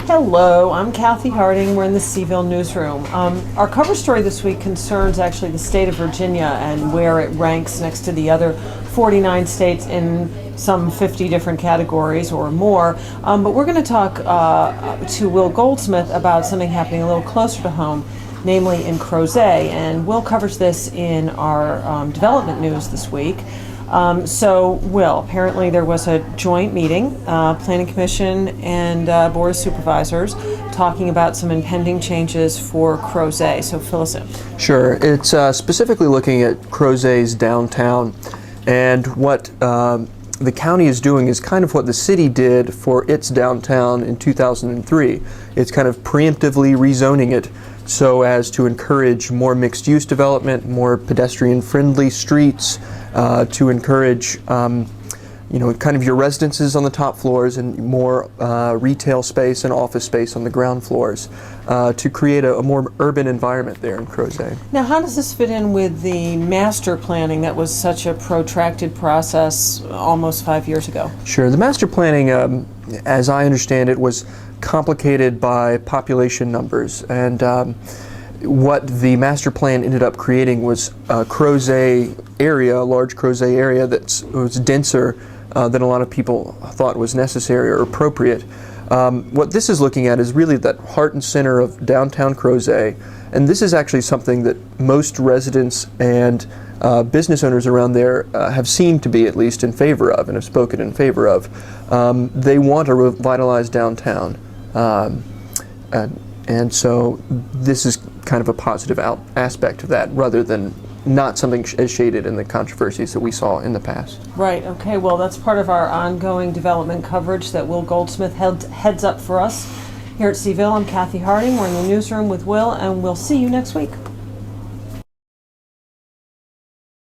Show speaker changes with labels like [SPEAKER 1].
[SPEAKER 1] Hello, I'm Cathy Harding. We're in the C-VILLE newsroom. Our cover story this week concerns actually the state of Virginia and where it ranks next to the other 49 states in some 50 different categories or more. But we're going to talk to Will Goldsmith about something happening a little closer to home, namely in Crozet. And Will covers this in our development news this week. So, Will, apparently there was a joint meeting, Planning Commission and Board of Supervisors, talking about some impending changes for Crozet. So fill us in.
[SPEAKER 2] Sure. It's specifically looking at Crozet's downtown, and what the county is doing is kind of what the city did for its downtown in 2003. It's kind of preemptively rezoning it so as to encourage more mixed-use development, more pedestrian-friendly streets, to encourage kind of your residences on the top floors and more retail space and office space on the ground floors, to create a more urban environment there in Crozet.
[SPEAKER 1] Now, how does this fit in with the master planning that was such a protracted process almost 5 years ago?
[SPEAKER 2] Sure. The master planning, as I understand it, was complicated by population numbers, and what the master plan ended up creating was a Crozet area, a large Crozet area that was denser than a lot of people thought was necessary or appropriate. What this is looking at is really that heart and center of downtown Crozet, and this is actually something that most residents and business owners around there have seemed to be at least in favor of and have spoken in favor of. They want a revitalized downtown. And so this is kind of a positive aspect of that, rather than not something as shaded in the controversies that we saw in the past.
[SPEAKER 1] Right, okay, well that's part of our ongoing development coverage that Will Goldsmith heads up for us here at C-VILLE. I'm Cathy Harding. We're in the newsroom with Will, and we'll see you next week.